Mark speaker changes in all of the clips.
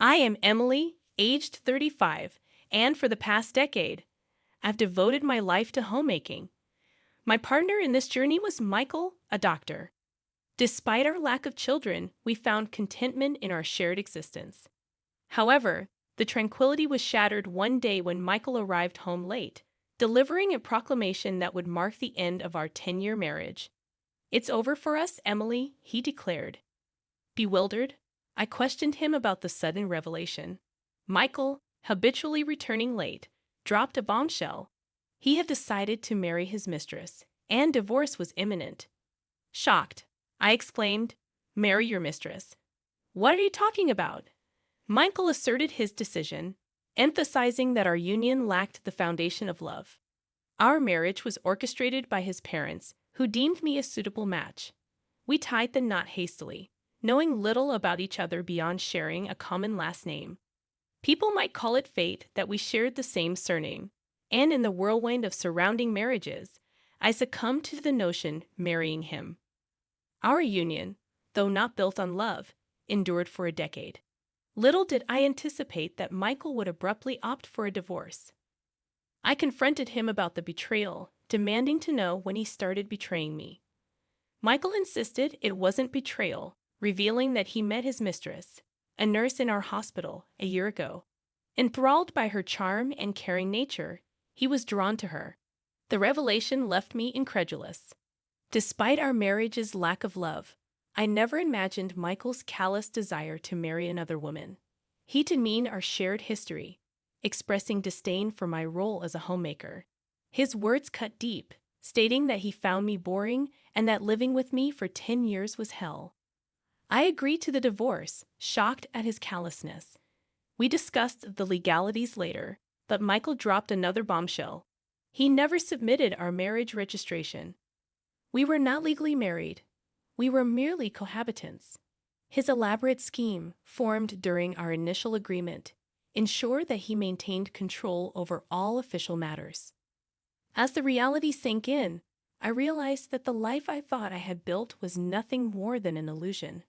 Speaker 1: I am Emily, aged 35, and for the past decade, I've devoted my life to homemaking. My partner in this journey was Michael, a doctor. Despite our lack of children, we found contentment in our shared existence. However, the tranquility was shattered one day when Michael arrived home late, delivering a proclamation that would mark the end of our 10-year marriage. "It's over for us, Emily," he declared. Bewildered, I questioned him about the sudden revelation. Michael, habitually returning late, dropped a bombshell. He had decided to marry his mistress, and divorce was imminent. Shocked, I exclaimed, "Marry your mistress? What are you talking about?" Michael asserted his decision, emphasizing that our union lacked the foundation of love. Our marriage was orchestrated by his parents, who deemed me a suitable match. We tied the knot hastily, knowing little about each other beyond sharing a common last name. People might call it fate that we shared the same surname, and in the whirlwind of surrounding marriages, I succumbed to the notion marrying him. Our union, though not built on love, endured for a decade. Little did I anticipate that Michael would abruptly opt for a divorce. I confronted him about the betrayal, demanding to know when he started betraying me. Michael insisted it wasn't betrayal, revealing that he met his mistress, a nurse in our hospital, a year ago. Enthralled by her charm and caring nature, he was drawn to her. The revelation left me incredulous. Despite our marriage's lack of love, I never imagined Michael's callous desire to marry another woman. He demeaned our shared history, expressing disdain for my role as a homemaker. His words cut deep, stating that he found me boring and that living with me for 10 years was hell. I agreed to the divorce, shocked at his callousness. We discussed the legalities later, but Michael dropped another bombshell. He never submitted our marriage registration. We were not legally married. We were merely cohabitants. His elaborate scheme, formed during our initial agreement, ensured that he maintained control over all official matters. As the reality sank in, I realized that the life I thought I had built was nothing more than an illusion.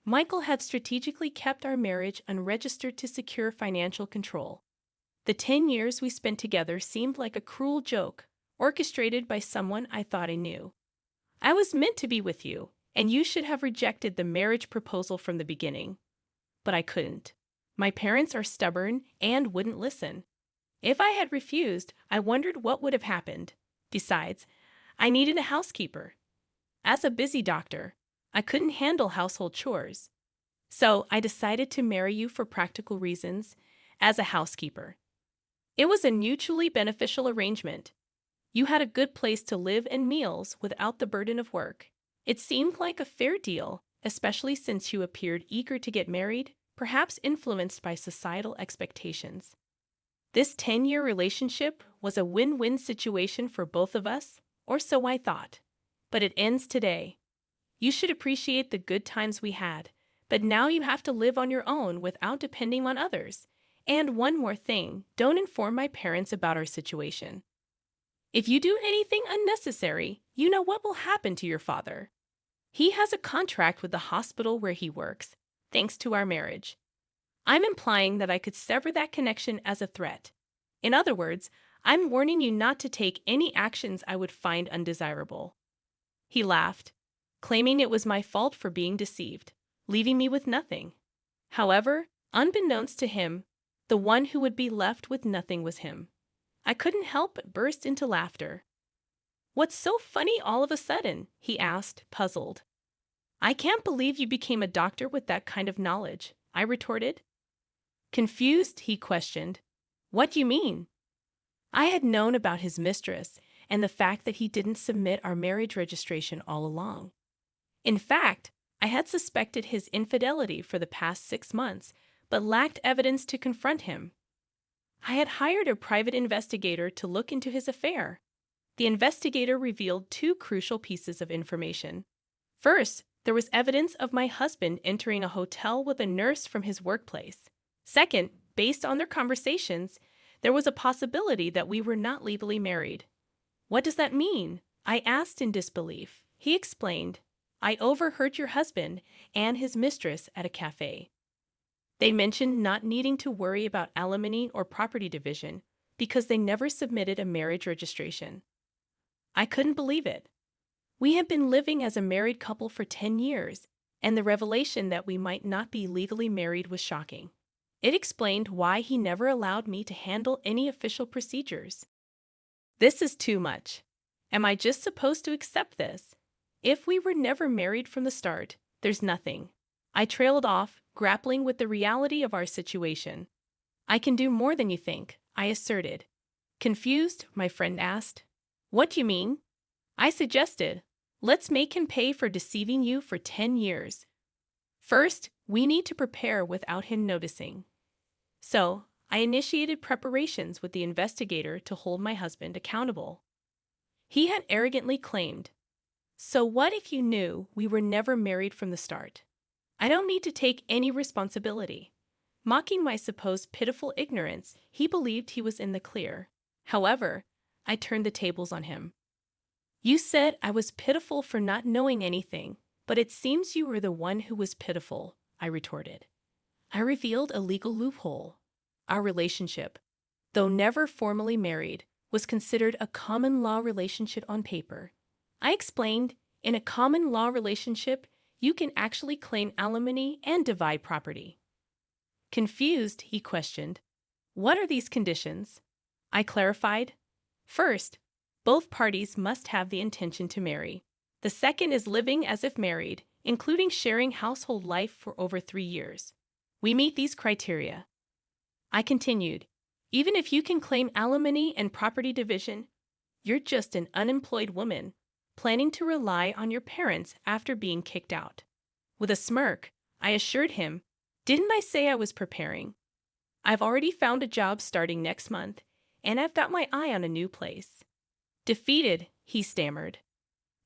Speaker 1: Michael had strategically kept our marriage unregistered to secure financial control. The 10 years we spent together seemed like a cruel joke, orchestrated by someone I thought I knew. "I was meant to be with you, and you should have rejected the marriage proposal from the beginning." But I couldn't. My parents are stubborn and wouldn't listen. If I had refused, I wondered what would have happened. Besides, I needed a housekeeper. As a busy doctor, I couldn't handle household chores. So I decided to marry you for practical reasons, as a housekeeper. It was a mutually beneficial arrangement. You had a good place to live and meals without the burden of work. It seemed like a fair deal, especially since you appeared eager to get married, perhaps influenced by societal expectations. This 10-year relationship was a win-win situation for both of us, or so I thought. But it ends today. You should appreciate the good times we had, but now you have to live on your own without depending on others. And one more thing, don't inform my parents about our situation. If you do anything unnecessary, you know what will happen to your father. He has a contract with the hospital where he works, thanks to our marriage. I'm implying that I could sever that connection as a threat. In other words, I'm warning you not to take any actions I would find undesirable. He laughed, claiming it was my fault for being deceived, leaving me with nothing. However, unbeknownst to him, the one who would be left with nothing was him. I couldn't help but burst into laughter. "What's so funny all of a sudden?" he asked, puzzled. "I can't believe you became a doctor with that kind of knowledge," I retorted. Confused, he questioned, "What do you mean?" I had known about his mistress and the fact that he didn't submit our marriage registration all along. In fact, I had suspected his infidelity for the past 6 months, but lacked evidence to confront him. I had hired a private investigator to look into his affair. The investigator revealed 2 crucial pieces of information. First, there was evidence of my husband entering a hotel with a nurse from his workplace. Second, based on their conversations, there was a possibility that we were not legally married. "What does that mean?" I asked in disbelief. He explained, "I overheard your husband and his mistress at a cafe. They mentioned not needing to worry about alimony or property division because they never submitted a marriage registration. I couldn't believe it. We had been living as a married couple for 10 years, and the revelation that we might not be legally married was shocking. It explained why he never allowed me to handle any official procedures. This is too much. Am I just supposed to accept this? If we were never married from the start, there's nothing. I trailed off, grappling with the reality of our situation. I can do more than you think, I asserted. Confused, my friend asked. What do you mean? I suggested. Let's make him pay for deceiving you for 10 years. First, we need to prepare without him noticing. So, I initiated preparations with the investigator to hold my husband accountable. He had arrogantly claimed, "So what if you knew we were never married from the start? I don't need to take any responsibility." Mocking my supposed pitiful ignorance, he believed he was in the clear. However, I turned the tables on him. "You said I was pitiful for not knowing anything, but it seems you were the one who was pitiful," I retorted. I revealed a legal loophole. Our relationship, though never formally married, was considered a common law relationship on paper. I explained, in a common law relationship, you can actually claim alimony and divide property. Confused, he questioned, "What are these conditions?" I clarified. First, both parties must have the intention to marry. The second is living as if married, including sharing household life for over 3 years. We meet these criteria. I continued, even if you can claim alimony and property division, you're just an unemployed woman, planning to rely on your parents after being kicked out. With a smirk, I assured him, "Didn't I say I was preparing? I've already found a job starting next month, and I've got my eye on a new place." Defeated, he stammered.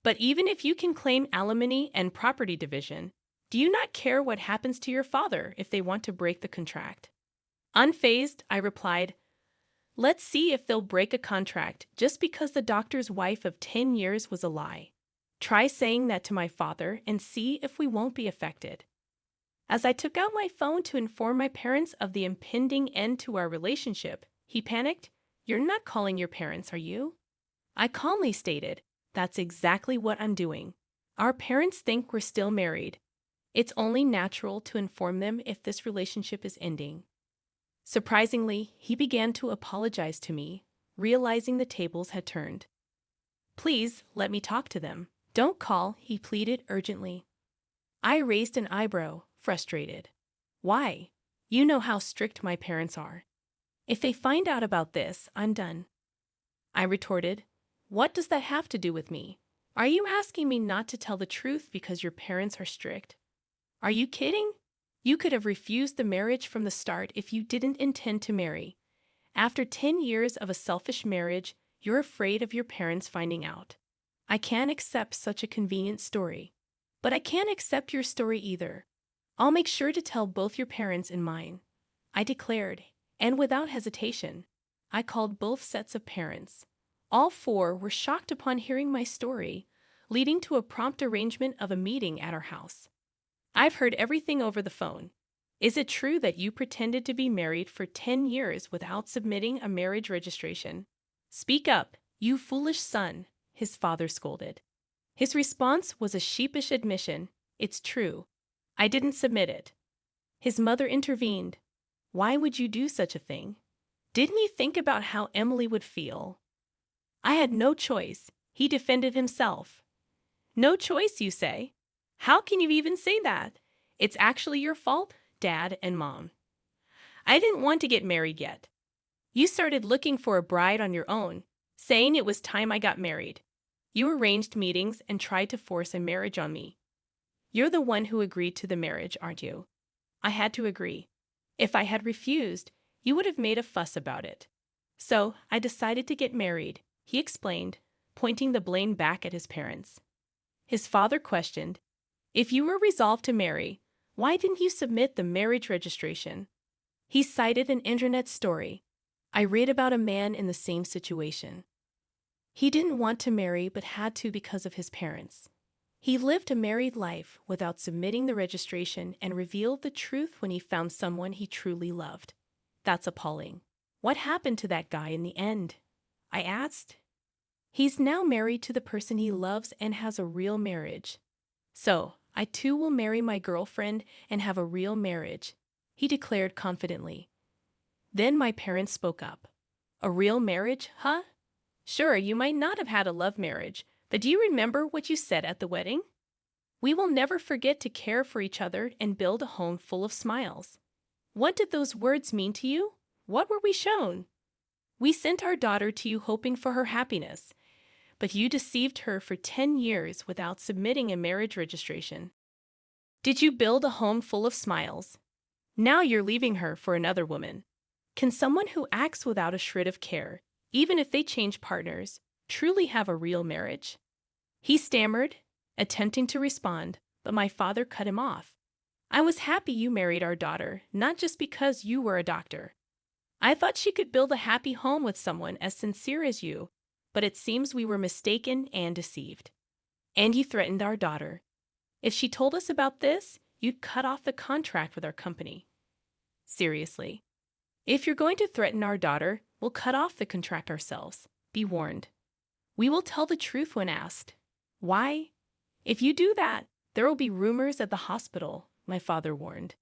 Speaker 1: "But even if you can claim alimony and property division, do you not care what happens to your father if they want to break the contract?" Unfazed, I replied, "Let's see if they'll break a contract just because the doctor's wife of 10 years was a lie. Try saying that to my father and see if we won't be affected." As I took out my phone to inform my parents of the impending end to our relationship, he panicked. "You're not calling your parents, are you?" I calmly stated, "That's exactly what I'm doing. Our parents think we're still married. It's only natural to inform them if this relationship is ending." Surprisingly, he began to apologize to me, realizing the tables had turned. "Please, let me talk to them. Don't call," he pleaded urgently. I raised an eyebrow, frustrated. "Why? You know how strict my parents are. If they find out about this, I'm done." I retorted, "What does that have to do with me? Are you asking me not to tell the truth because your parents are strict? Are you kidding? You could have refused the marriage from the start if you didn't intend to marry. After 10 years of a selfish marriage, you're afraid of your parents finding out. I can't accept such a convenient story. But I can't accept your story either. I'll make sure to tell both your parents and mine," I declared, and without hesitation, I called both sets of parents. All 4 were shocked upon hearing my story, leading to a prompt arrangement of a meeting at our house. "I've heard everything over the phone. Is it true that you pretended to be married for 10 years without submitting a marriage registration? Speak up, you foolish son," his father scolded. His response was a sheepish admission, "It's true. I didn't submit it." His mother intervened. "Why would you do such a thing? Didn't you think about how Emily would feel?" I had no choice. He defended himself. "No choice, you say? How can you even say that? It's actually your fault, Dad and Mom. I didn't want to get married yet. You started looking for a bride on your own, saying it was time I got married. You arranged meetings and tried to force a marriage on me. You're the one who agreed to the marriage, aren't you?" I had to agree. If I had refused, you would have made a fuss about it. "So I decided to get married," he explained, pointing the blame back at his parents. His father questioned, "If you were resolved to marry, why didn't you submit the marriage registration?" He cited an internet story. I read about a man in the same situation. He didn't want to marry but had to because of his parents. He lived a married life without submitting the registration and revealed the truth when he found someone he truly loved. That's appalling. What happened to that guy in the end? I asked. He's now married to the person he loves and has a real marriage. So, I too will marry my girlfriend and have a real marriage, he declared confidently. Then my parents spoke up. A real marriage, huh? Sure, you might not have had a love marriage, but do you remember what you said at the wedding? We will never forget to care for each other and build a home full of smiles. What did those words mean to you? What were we shown? We sent our daughter to you hoping for her happiness, but you deceived her for 10 years without submitting a marriage registration. Did you build a home full of smiles? Now you're leaving her for another woman. Can someone who acts without a shred of care, even if they change partners, truly have a real marriage? He stammered, attempting to respond, but my father cut him off. I was happy you married our daughter, not just because you were a doctor. I thought she could build a happy home with someone as sincere as you, but it seems we were mistaken and deceived. And you threatened our daughter. If she told us about this, you'd cut off the contract with our company. Seriously. If you're going to threaten our daughter, we'll cut off the contract ourselves. Be warned. We will tell the truth when asked. Why? If you do that, there will be rumors at the hospital, my father warned.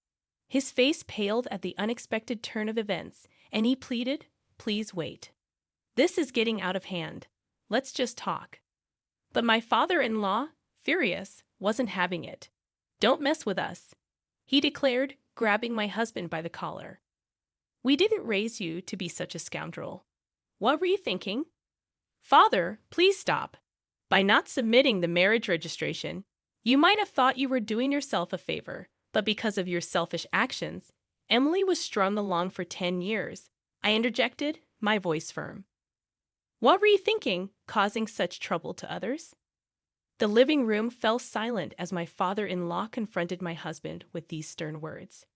Speaker 1: His face paled at the unexpected turn of events, and he pleaded, please wait. This is getting out of hand. Let's just talk. But my father-in-law, furious, wasn't having it. Don't mess with us, he declared, grabbing my husband by the collar. We didn't raise you to be such a scoundrel. What were you thinking? Father, please stop. By not submitting the marriage registration, you might have thought you were doing yourself a favor, but because of your selfish actions, Emily was strung along for 10 years. I interjected, my voice firm. What were you thinking, causing such trouble to others? The living room fell silent as my father-in-law confronted my husband with these stern words.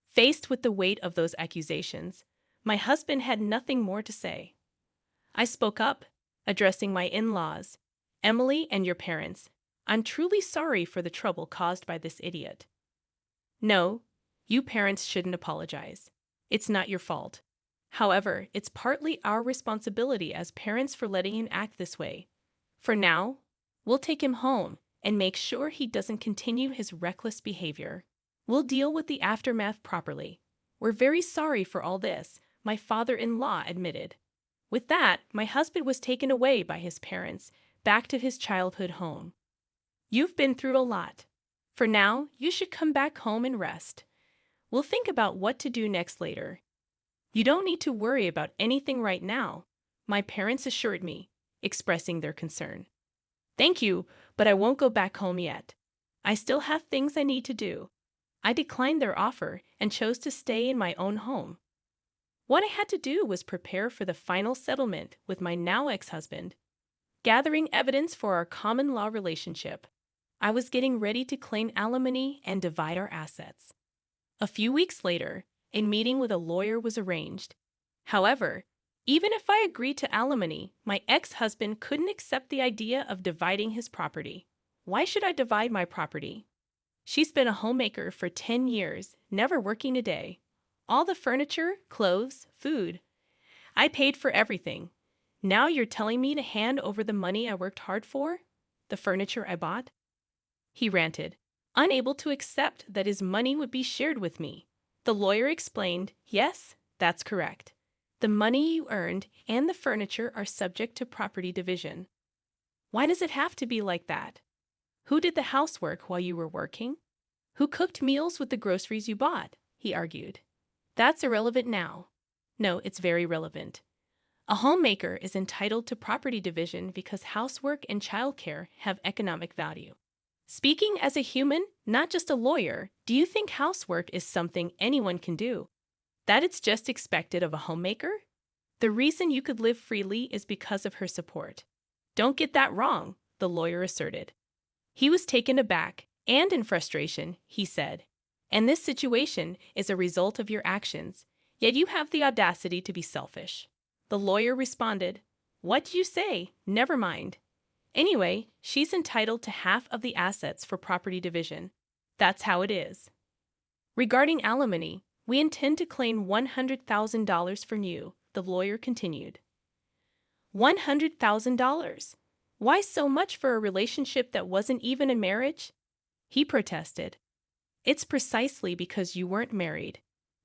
Speaker 1: Faced with the weight of those accusations, my husband had nothing more to say. I spoke up, addressing my in-laws, Emily and your parents. I'm truly sorry for the trouble caused by this idiot. No, you parents shouldn't apologize. It's not your fault. However, it's partly our responsibility as parents for letting him act this way. For now, we'll take him home and make sure he doesn't continue his reckless behavior. We'll deal with the aftermath properly. We're very sorry for all this, my father-in-law admitted. With that, my husband was taken away by his parents, back to his childhood home. You've been through a lot. For now, you should come back home and rest. We'll think about what to do next later. You don't need to worry about anything right now, my parents assured me, expressing their concern. Thank you, but I won't go back home yet. I still have things I need to do. I declined their offer and chose to stay in my own home. What I had to do was prepare for the final settlement with my now ex-husband, gathering evidence for our common law relationship. I was getting ready to claim alimony and divide our assets. A few weeks later, a meeting with a lawyer was arranged. However, even if I agreed to alimony, my ex-husband couldn't accept the idea of dividing his property. Why should I divide my property? She's been a homemaker for 10 years, never working a day. All the furniture, clothes, food. I paid for everything. Now you're telling me to hand over the money I worked hard for? The furniture I bought? He ranted, unable to accept that his money would be shared with me. The lawyer explained, yes, that's correct. The money you earned and the furniture are subject to property division. Why does it have to be like that? Who did the housework while you were working? Who cooked meals with the groceries you bought? He argued. That's irrelevant now. No, it's very relevant. A homemaker is entitled to property division because housework and childcare have economic value. Speaking as a human, not just a lawyer, do you think housework is something anyone can do? That it's just expected of a homemaker? The reason you could live freely is because of her support. Don't get that wrong, the lawyer asserted. He was taken aback, and in frustration, he said, and this situation is a result of your actions, yet you have the audacity to be selfish. The lawyer responded, what do you say? Never mind. Anyway, she's entitled to half of the assets for property division. That's how it is. Regarding alimony, we intend to claim $100,000 from you, the lawyer continued. $100,000? Why so much for a relationship that wasn't even a marriage? He protested. It's precisely because you weren't married.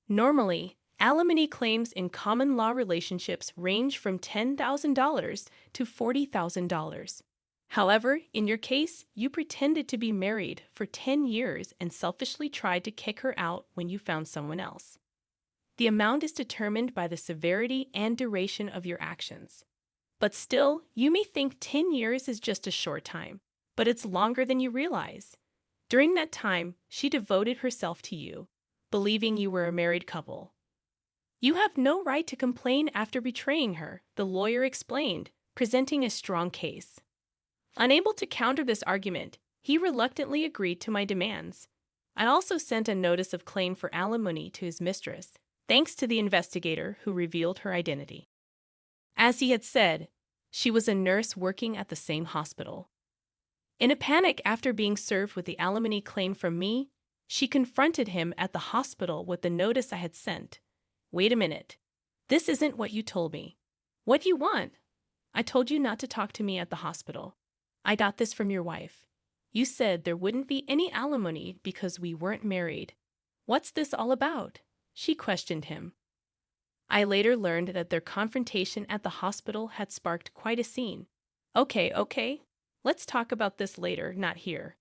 Speaker 1: Normally, alimony claims in common law relationships range from $10,000 to $40,000. However, in your case, you pretended to be married for 10 years and selfishly tried to kick her out when you found someone else. The amount is determined by the severity and duration of your actions. But still, you may think 10 years is just a short time, but it's longer than you realize. During that time, she devoted herself to you, believing you were a married couple. You have no right to complain after betraying her, the lawyer explained, presenting a strong case. Unable to counter this argument, he reluctantly agreed to my demands. I also sent a notice of claim for alimony to his mistress, thanks to the investigator who revealed her identity. As he had said, she was a nurse working at the same hospital. In a panic after being served with the alimony claim from me, she confronted him at the hospital with the notice I had sent. Wait a minute. This isn't what you told me. What do you want? I told you not to talk to me at the hospital. I got this from your wife. You said there wouldn't be any alimony because we weren't married. What's this all about? She questioned him. I later learned that their confrontation at the hospital had sparked quite a scene. Okay. Let's talk about this later, not here.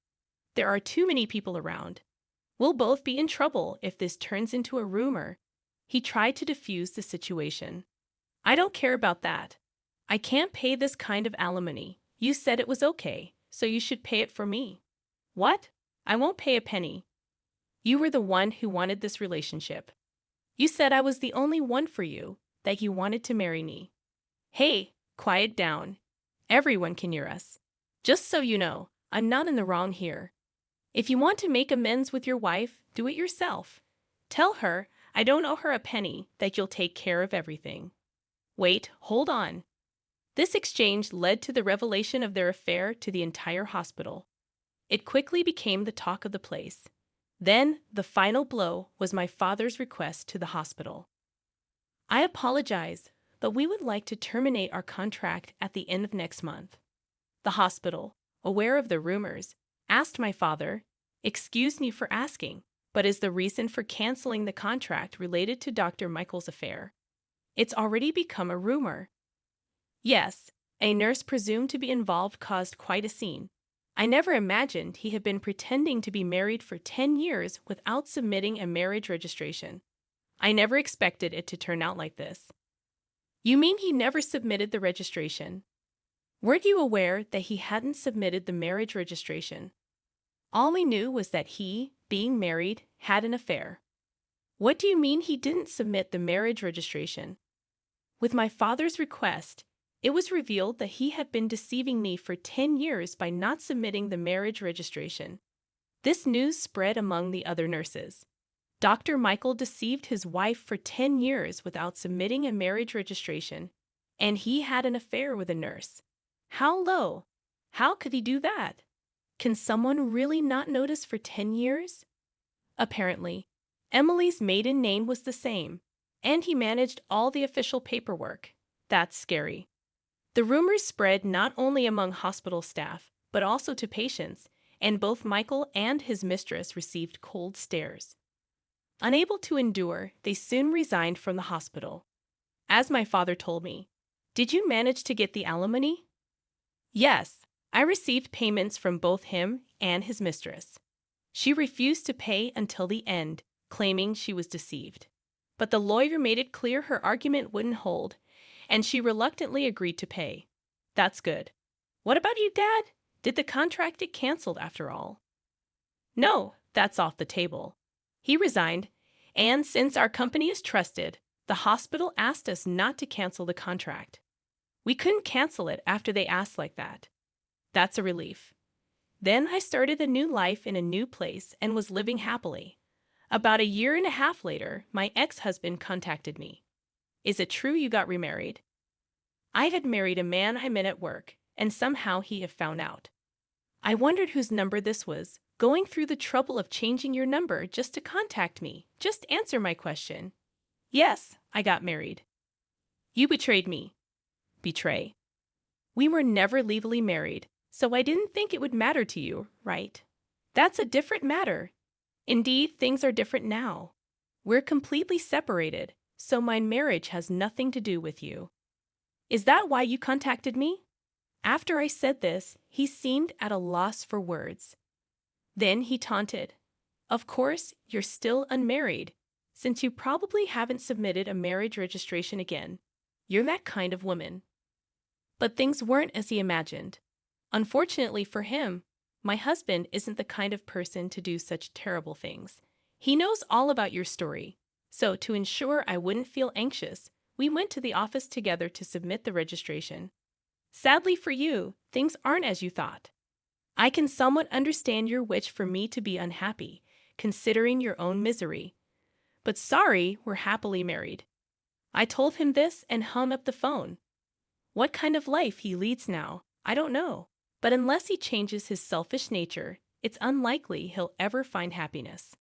Speaker 1: There are too many people around. We'll both be in trouble if this turns into a rumor. He tried to defuse the situation. I don't care about that. I can't pay this kind of alimony. You said it was okay, so you should pay it for me. What? I won't pay a penny. You were the one who wanted this relationship. You said I was the only one for you, that you wanted to marry me. Hey, quiet down. Everyone can hear us. Just so you know, I'm not in the wrong here. If you want to make amends with your wife, do it yourself. Tell her I don't owe her a penny, that you'll take care of everything. Wait, hold on. This exchange led to the revelation of their affair to the entire hospital. It quickly became the talk of the place. Then, the final blow was my father's request to the hospital. I apologize, but we would like to terminate our contract at the end of next month. The hospital, aware of the rumors, asked my father, "Excuse me for asking, but is the reason for canceling the contract related to Dr. Michael's affair? It's already become a rumor." Yes, a nurse presumed to be involved caused quite a scene. I never imagined he had been pretending to be married for 10 years without submitting a marriage registration. I never expected it to turn out like this. You mean he never submitted the registration? Weren't you aware that he hadn't submitted the marriage registration? All we knew was that he, being married, had an affair. What do you mean he didn't submit the marriage registration? With my father's request, it was revealed that he had been deceiving me for 10 years by not submitting the marriage registration. This news spread among the other nurses. Dr. Michael deceived his wife for 10 years without submitting a marriage registration, and he had an affair with a nurse. How low? How could he do that? Can someone really not notice for 10 years? Apparently, Emily's maiden name was the same, and he managed all the official paperwork. That's scary. The rumors spread not only among hospital staff, but also to patients, and both Michael and his mistress received cold stares. Unable to endure, they soon resigned from the hospital. As my father told me, "Did you manage to get the alimony?" Yes, I received payments from both him and his mistress. She refused to pay until the end, claiming she was deceived. But the lawyer made it clear her argument wouldn't hold, and she reluctantly agreed to pay. That's good. What about you, Dad? Did the contract get canceled after all? No, that's off the table. He resigned, and since our company is trusted, the hospital asked us not to cancel the contract. We couldn't cancel it after they asked like that. That's a relief. Then I started a new life in a new place and was living happily. About a year and a half later, my ex-husband contacted me. "Is it true you got remarried?" I had married a man I met at work, and somehow he have found out. I wondered whose number this was, going through the trouble of changing your number just to contact me. Just answer my question. Yes, I got married. You betrayed me. Betray. We were never legally married, so I didn't think it would matter to you, right? That's a different matter. Indeed, things are different now. We're completely separated, so my marriage has nothing to do with you. Is that why you contacted me? After I said this, he seemed at a loss for words. Then he taunted. Of course, you're still unmarried, since you probably haven't submitted a marriage registration again. You're that kind of woman. But things weren't as he imagined. Unfortunately for him, my husband isn't the kind of person to do such terrible things. He knows all about your story. So to ensure I wouldn't feel anxious, we went to the office together to submit the registration. Sadly for you, things aren't as you thought. I can somewhat understand your wish for me to be unhappy, considering your own misery. But sorry, we're happily married. I told him this and hung up the phone. What kind of life he leads now, I don't know. But unless he changes his selfish nature, it's unlikely he'll ever find happiness.